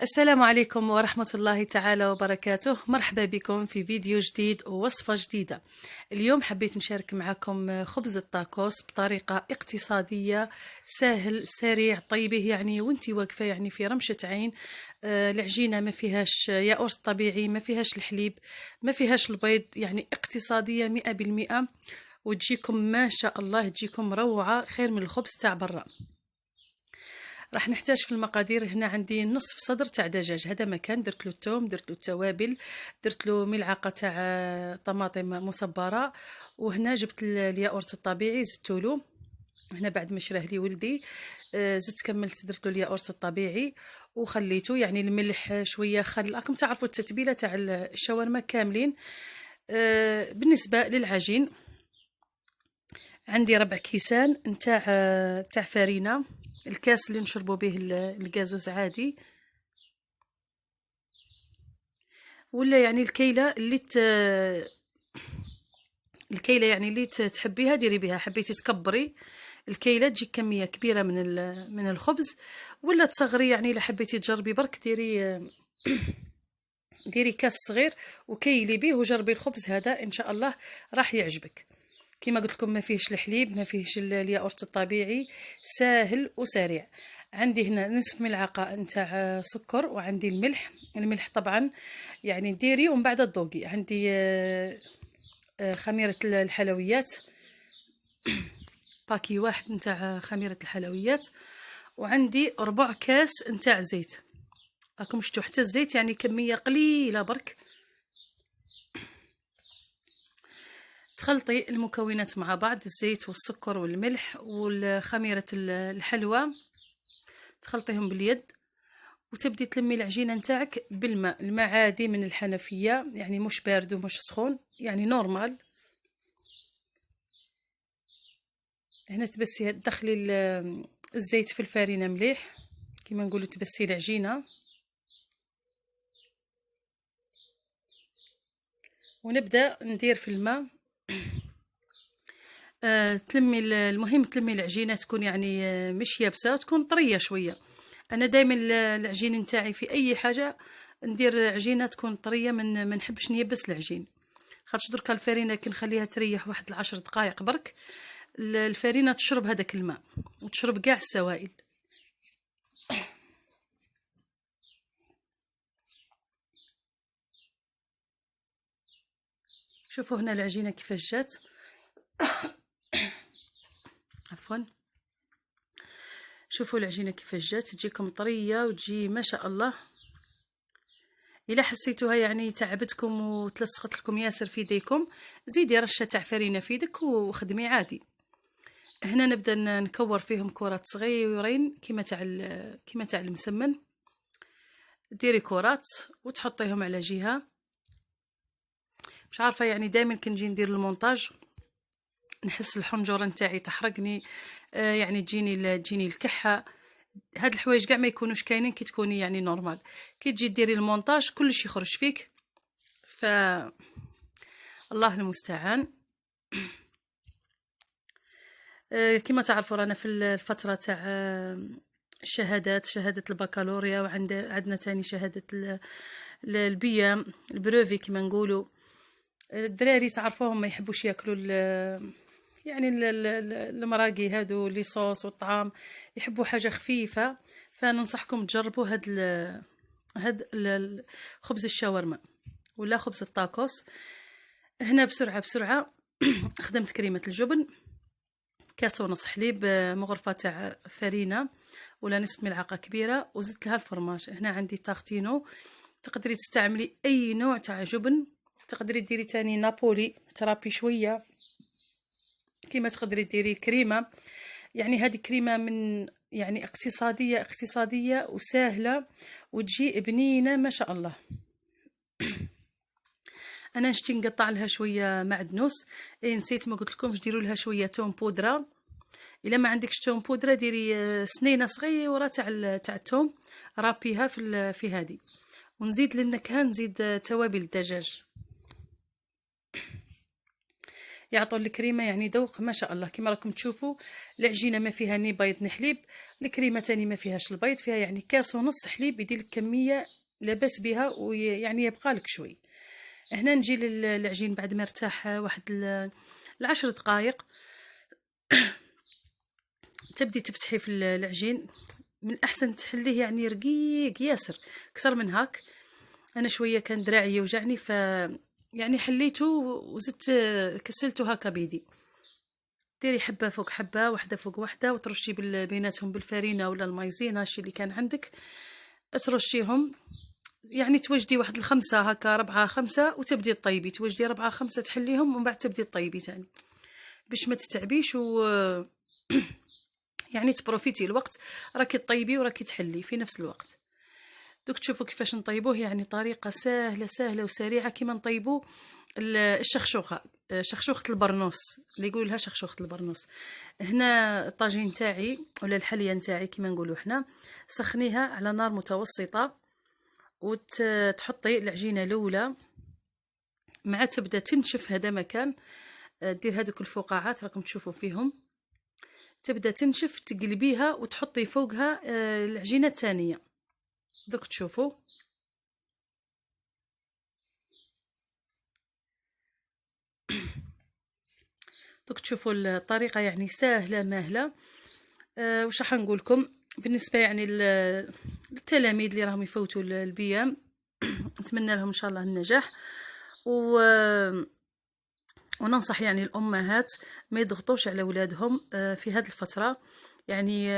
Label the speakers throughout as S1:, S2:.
S1: السلام عليكم ورحمة الله تعالى وبركاته. مرحبا بكم في فيديو جديد ووصفة جديدة. اليوم حبيت نشارك معكم خبز الطاكوس بطريقة اقتصادية، سهل سريع طيبه يعني وانتي واقفة يعني في رمشة عين. العجينة ما فيهاش ياغورت طبيعي، ما فيهاش الحليب، ما فيهاش البيض، يعني اقتصادية 100%، وتجيكم ما شاء الله تجيكم روعة، خير من الخبز تاع برا. راح نحتاج في المقادير. هنا عندي نصف صدر تاع دجاج، هذا مكان درت له الثوم، درت له التوابل، درت له ملعقه تاع طماطم مصبره، وهنا جبت الياغورت الطبيعي زدته له. هنا بعد ما شراه لي ولدي زدت كملت درت له الياغورت الطبيعي وخليته، يعني الملح شويه خل، راكم تعرفوا التتبيله تاع الشاورما كاملين. بالنسبه للعجين عندي 4 كيسان نتاع فرينه، الكاس اللي نشربوا به الكازوز عادي، ولا يعني الكيله يعني اللي تحبيها ديري بها. حبيتي تكبري الكيله تجيك كميه كبيره من الخبز، ولا تصغري يعني الا حبيتي تجربي برك ديري كاس صغير وكيلي به وجربي الخبز هذا ان شاء الله راح يعجبك. كما قلت لكم ما فيهش الحليب، ما فيهش الياغورت الطبيعي، ساهل وسريع. عندي هنا نصف ملعقه نتاع سكر، وعندي الملح طبعا يعني ديري ومن بعد تذوقي. عندي خميره الحلويات، باكي واحد نتاع خميره الحلويات، وعندي 4 كاس نتاع زيت. راكم شفتوا حتى الزيت يعني كميه قليله برك. تخلطي المكونات مع بعض، الزيت والسكر والملح والخميرة الحلوى، تخلطيهم باليد وتبدي تلمي العجينة نتاعك بالماء. الماء عادي من الحنفية، يعني مش بارد ومش سخون، يعني نورمال. هنا تبسي تدخلي الزيت في الفارينة مليح، كما نقولوا تبسي العجينة، ونبدأ ندير في الماء. تلمي المهم تلمي العجينة تكون يعني مش يابسة، وتكون طرية شوية. انا دائما العجين نتاعي في اي حاجه ندير عجينه تكون طريه، ما نحبش نيبس العجين، خاطش دركا الفرينه كي نخليها تريح واحد 10 دقائق برك الفرينه تشرب هذاك الماء وتشرب كاع السوائل. شوفوا هنا العجينه كيفاش جات، عفوا. شوفوا العجينه كيفاش جات، تجيكم طريه وتجي ما شاء الله. الا حسيتوها يعني تعبتكم وتلصقت لكم ياسر في يديكم، زيدي رشه تاع فرينه في يدك وخدمي عادي. هنا نبدا نكور فيهم كرات صغيرين كيما تاع المسمن. ديري كرات وتحطيهم على جهه. مش عارفه يعني دائما كنجي ندير المونتاج نحس الحنجره نتاعي تحرقني، يعني تجيني الكحه. هاد الحوايج كاع ما يكونوش كاينين كي تكوني يعني نورمال. كي تجي ديري المونتاج كلشي يخرج فيك، ف الله المستعان. كما تعرفوا رانا في الفتره تاع الشهادات، شهاده البكالوريا، عندنا تاني شهاده البيام البروفي كما نقولوا. الدراري تعرفوهم ما يحبوش ياكلوا يعني المراقي هادو لي صوص والطعام، يحبوا حاجه خفيفه. فننصحكم تجربوا خبز الشاورما ولا خبز الطاكوس. هنا بسرعه خدمت كريمه الجبن، كاس ونص حليب، مغرفه تاع فرينه ولا نصف ملعقه كبيره، وزدت لها الفرماج. هنا عندي تارتينو، تقدري تستعملي اي نوع تاع جبن، تقدري ديري تاني نابولي ترابي شويه، كيما تقدري ديري كريمه. يعني هذه كريمه من يعني اقتصاديه وسهله وتجي بنينه ما شاء الله. انا نشتي نقطع لها شويه معدنوس. نسيت ما قلت لكمش ديروا لها شويه توم بودره. الا ما عندكش توم بودره ديري سنينه صغيره تاع التوم، رابيها في هذه. ونزيد للنكهه نزيد توابل الدجاج. يعطوا الكريمه يعني ذوق ما شاء الله. كما راكم تشوفوا العجينه ما فيها ني بيض ني حليب، الكريمه تاني ما فيهاش البيض، فيها يعني كاس ونص حليب، يدير لك كميه لاباس بها ويعني يبقى لك شوي. هنا نجي للعجين بعد ما ارتاح واحد 10 دقائق. تبدي تفتحي في العجين، من الاحسن تحليه يعني رقيق ياسر، اكثر من هاك. انا شويه كان دراعي يوجعني، ف يعني حليته وزدت كسلته هكا بيدي. ديري حبه فوق حبه، وحده فوق وحده، وترشي بيناتهم بالفارينه ولا المايزينا، هادشي اللي كان عندك ترشيهم. يعني توجدي واحد 5 هكا 4 5 وتبدي تطيبي، توجدي 4 5 تحليهم ومن بعد تبدي تطيبي ثاني باش ما تتعبيش يعني تبروفيتي الوقت، راكي تطيبي وراكي تحلي في نفس الوقت. دوك تشوفوا كيفاش نطيبوه، يعني طريقه سهله وسريعه كيما نطيبوا الشخشوخه، شخشوخه البرنوس اللي يقول لها شخشوخه البرنوس. هنا الطاجين تاعي ولا الحليه نتاعي كيما نقولوا حنا، سخنيها على نار متوسطه، وتحطي العجينه الاولى مع تبدا تنشف. هذا مكان دير هذوك الفقاعات راكم تشوفوا فيهم، تبدا تنشف، تقلبيها وتحطي فوقها العجينه الثانيه. دوك تشوفوا الطريقه يعني سهله ماهله. واش راح نقول لكم بالنسبه يعني للتلاميذ اللي راهم يفوتوا البيام، نتمنى لهم ان شاء الله النجاح. وننصح يعني الامهات ما يضغطوش على اولادهم في هذه الفتره. يعني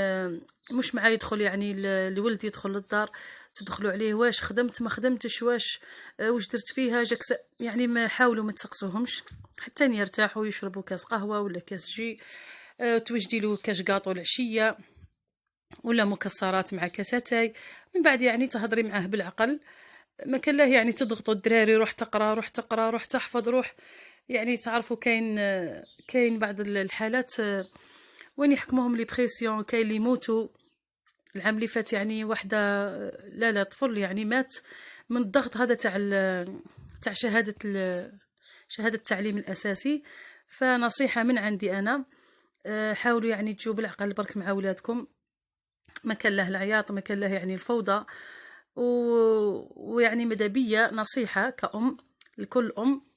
S1: مش مع يدخل يعني الولد يدخل للدار تدخلوا عليه واش خدمت ما خدمتش، واش درت فيها جاك، يعني ما حاولوا ما تسقسوهمش حتى يرتاحوا، يشربوا كاس قهوه ولا كاس جي، توجدي له كاش قاطو العشيه ولا مكسرات مع كاساتاي. من بعد يعني تهضري معاه بالعقل، ما كان له يعني تضغطوا الدراري روح تقرا روح تقرا روح تحفظ روح. يعني تعرفوا كاين بعض الحالات وين يحكموهم لي بريسيون، كاين اللي يموتوا. العام اللي فات يعني واحده لا طفل يعني مات من الضغط هذا تاع شهاده التعليم الاساسي. فنصيحه من عندي انا، حاولوا يعني تجوا بالعقل برك مع اولادكم، ما كان له العياط، ما كان له يعني الفوضى. ويعني مدبية نصيحة كأم لكل أم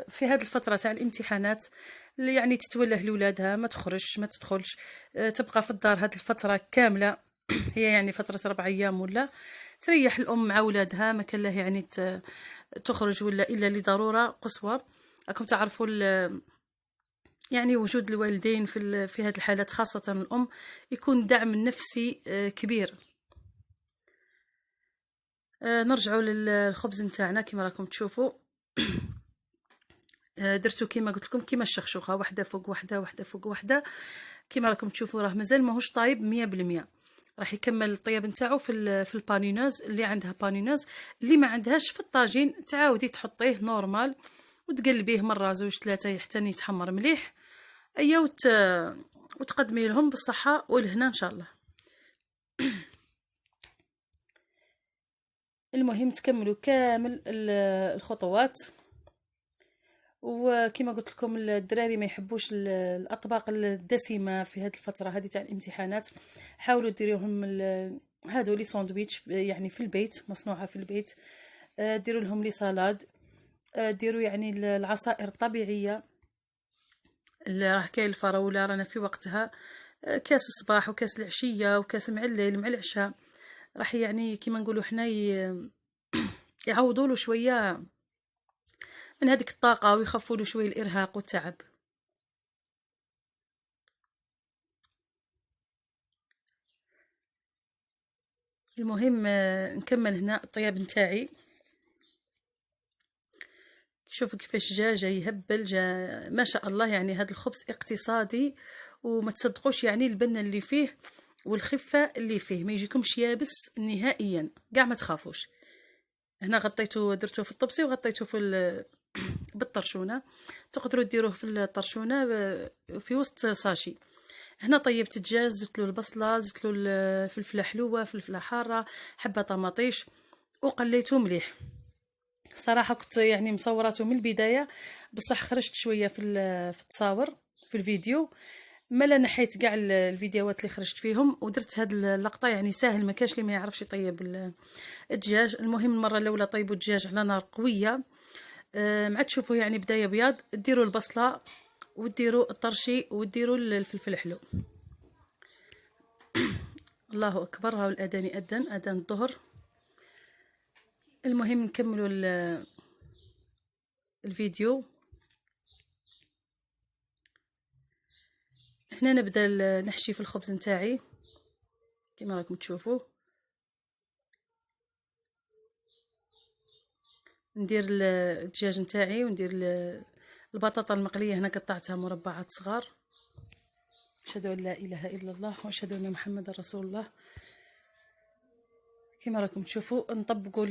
S1: في هذه الفترة تاع الامتحانات، اللي يعني تتوله لولادها ما تخرجش ما تدخلش، تبقى في الدار هذه الفترة كاملة هي يعني فترة 4 أيام، ولا تريح الأم مع ولادها، ما كان له يعني تخرج ولا إلا لضرورة قصوى. راكم تعرفوا يعني وجود الوالدين في هذه الحالات خاصة الأم يكون دعم نفسي كبير. نرجعوا للخبز نتاعنا كما راكم تشوفوا. درتو كما قلت لكم كما الشخشوخه، واحده فوق واحده واحده فوق واحده. كما راكم تشوفوا راه مازال ماهوش طايب 100%، راح يكمل الطياب نتاعو في البانينوز. اللي عندها بانينوز، اللي ما عندهاش في الطاجين تعاودي تحطيه نورمال وتقلبيه مره زوج ثلاثه حتى يتحمر مليح. ايا وتقدمي لهم بالصحه والهنا ان شاء الله. المهم تكملوا كامل الخطوات. وكما قلت لكم الدراري ما يحبوش الاطباق الدسمه في هذه الفتره هذه تاع الامتحانات، حاولوا ديروهم هادو لي ساندويتش يعني في البيت، مصنوعه في البيت. ديروا لهم لي سالاد، ديروا يعني العصائر الطبيعيه اللي راه كاين الفراوله رانا في وقتها، كاس الصباح وكاس العشيه وكاس مع الليل مع العشاء، راح يعني كما نقولوا حنا يعوضوا له شويه من هذيك الطاقه ويخفوا له شويه الارهاق والتعب. المهم نكمل هنا الطياب نتاعي. شوفوا كيفاش جا يهبل، جا ما شاء الله. يعني هذا الخبز اقتصادي وما تصدقوش يعني البنه اللي فيه والخفه اللي فيه، ما يجيكمش يابس نهائيا، كاع ما تخافوش. هنا غطيته درته في الطبسي وغطيته بالطرشونه، تقدروا ديروه في الطرشونه في وسط ساشي. هنا طيبت الدجاج، زدت له البصله، زدت له الفلفله حلوه، فلفله حاره، حبه طماطيش، وقليته مليح. الصراحه كنت يعني مصوراته من البدايه، بصح خرجت شويه في التصاور في الفيديو. ملا نحيت كاع الفيديوهات اللي خرجت فيهم ودرت هاد اللقطه. يعني ساهل، ما كانش اللي ما يعرفش يطيب الدجاج. المهم المره الاولى طيبوا الدجاج على نار قويه. مع تشوفوا يعني بدا يبيض، ديروا البصله وديروا الطرشي وديروا الفلفل الحلو. الله اكبر، هاو الاذان يأذن، اذان الظهر. المهم نكملوا الفيديو. هنا نبدا نحشي في الخبز نتاعي كما راكم تشوفوا. ندير الدجاج نتاعي وندير البطاطا المقليه. هنا قطعتها مربعات صغار. اشهد ان لا اله الا الله واشهد ان محمد رسول الله. كما راكم تشوفوا نطبقوا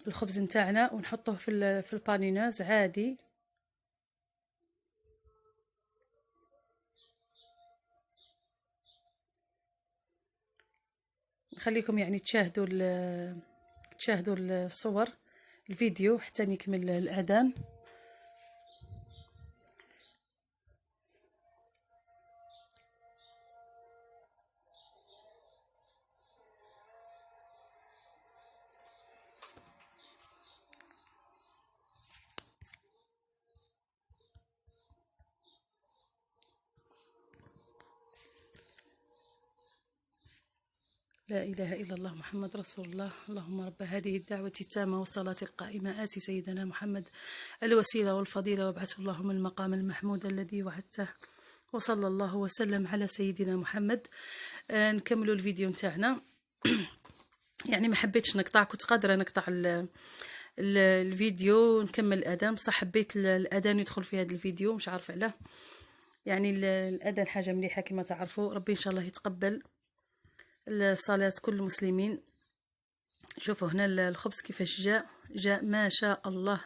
S1: الخبز نتاعنا ونحطوه في البانيناز عادي. نخليكم يعني تشاهدوا الصور الفيديو حتى نكمل الاذان. لا إله إلا الله محمد رسول الله. اللهم رب هذه الدعوة التامة والصلاة القائمة آت سيدنا محمد الوسيلة والفضيلة وابعثه اللهم المقام المحمود الذي وعدته، وصلى الله وسلم على سيدنا محمد. نكملوا الفيديو نتاعنا. يعني ما حبيتش نقطع، كنت قادرة نقطع الفيديو نكمل الأذان، بصح حبيت الأذان يدخل في هذا الفيديو، مش عارفة علاه. يعني الأذان حاجة مليحة كما تعرفوا. ربي إن شاء الله يتقبل الصلاة كل المسلمين. شوفوا هنا الخبز كيفاش جاء ما شاء الله.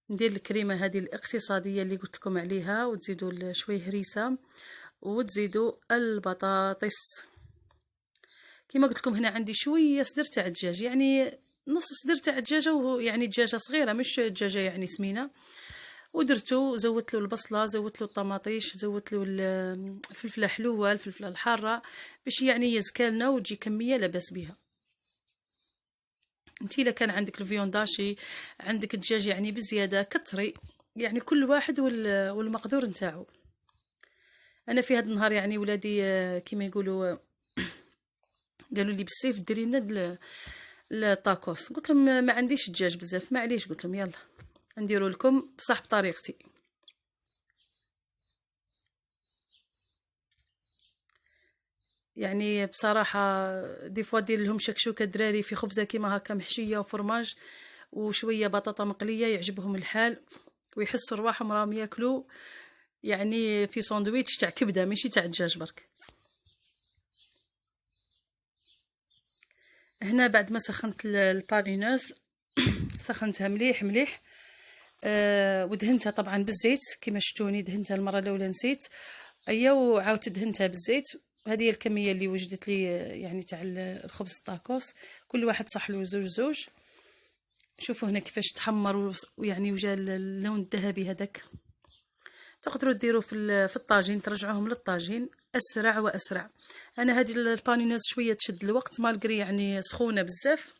S1: ندير الكريمه هذه الاقتصاديه اللي قلت لكم عليها، وتزيدوا شويه هريسه وتزيدوا البطاطس. كما قلت لكم هنا عندي شويه صدر تاع الدجاج، يعني نص صدر تاع الدجاجه، ويعني دجاجه صغيره مش دجاجه يعني سمينه. ودرتو زودت له البصله، زودت له الطماطيش، زودت له الفلفله حلوه، الفلفله الحاره، باش يعني يزكالنا وتجي كميه لاباس بها. انتي الا كان عندك الفيونداشي، عندك الدجاج يعني بزياده كتري، يعني كل واحد والمقدور نتاعو. انا في هذا النهار يعني ولادي كيما يقولوا قالوا لي بالسيف ديري لنا الطاكوس. قلت لهم ما عنديش دجاج بزاف، معليش، قلت لهم يلا نديروا لكم بصح بطريقتي. يعني بصراحه دي فوا دير لهم شكشوكه دراري في خبزه كيما هكا محشيه وفرماج وشويه بطاطا مقليه، يعجبهم الحال ويحسوا رواحهم راهم ياكلوا يعني في ساندويتش تاع كبده ماشي تاع الدجاج برك. هنا بعد ما سخنت البارينوز سخنتها مليح مليح. ودهنتها طبعا بالزيت كما شفتوني، دهنتها المره الاولى نسيت، وعاودت دهنتها بالزيت. هذه الكميه اللي وجدت لي يعني تاع الخبز الطاكوس، كل واحد صح له زوج زوج. شوفوا هنا كيفاش تحمر ويعني وجا اللون الذهبي هذاك. تقدروا ديروا في الطاجين، ترجعوهم للطاجين اسرع واسرع. انا هذه البانينوز شويه تشد الوقت مالغري يعني سخونه بزاف،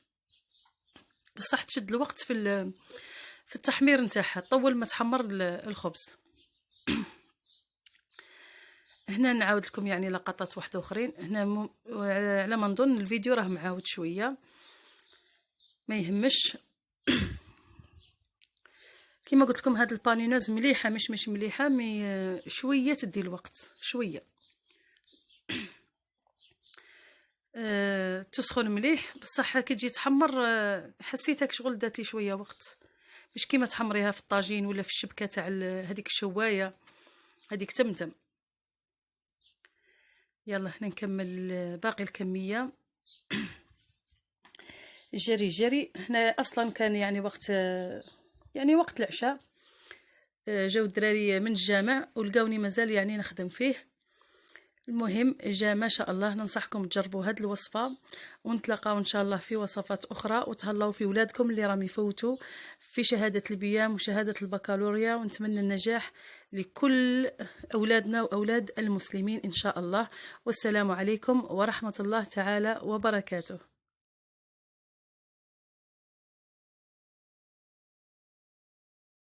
S1: بصح تشد الوقت في التحمير نتاعها، طول ما تحمر الخبز. هنا نعاود لكم يعني لقطات واحده اخرين. هنا على ما نظن الفيديو راه معاود شويه، ما يهمش. كما قلت لكم هاد البانينوز مليحه مش مليحه، مي شويه تدي الوقت شويه. تسخن مليح، بصح كي تجي تحمر حسيتك شغل داتي شويه وقت، مش كيما تحمريها في الطاجين ولا في الشبكه تاع هذيك الشوايه هذيك تمتم. يلا هنا نكمل باقي الكميه. جري هنا اصلا كان يعني وقت العشاء. جاو الدراري من الجامع ولقاوني مازال يعني نخدم فيه. المهم جا ما شاء الله. ننصحكم تجربوا هاد الوصفة، ونتلاقاو ان شاء الله في وصفات اخرى. وتهلاو في ولادكم اللي راهم يفوتوا في شهادة البيام وشهادة البكالوريا، ونتمنى النجاح لكل اولادنا واولاد المسلمين ان شاء الله. والسلام عليكم ورحمة الله تعالى وبركاته.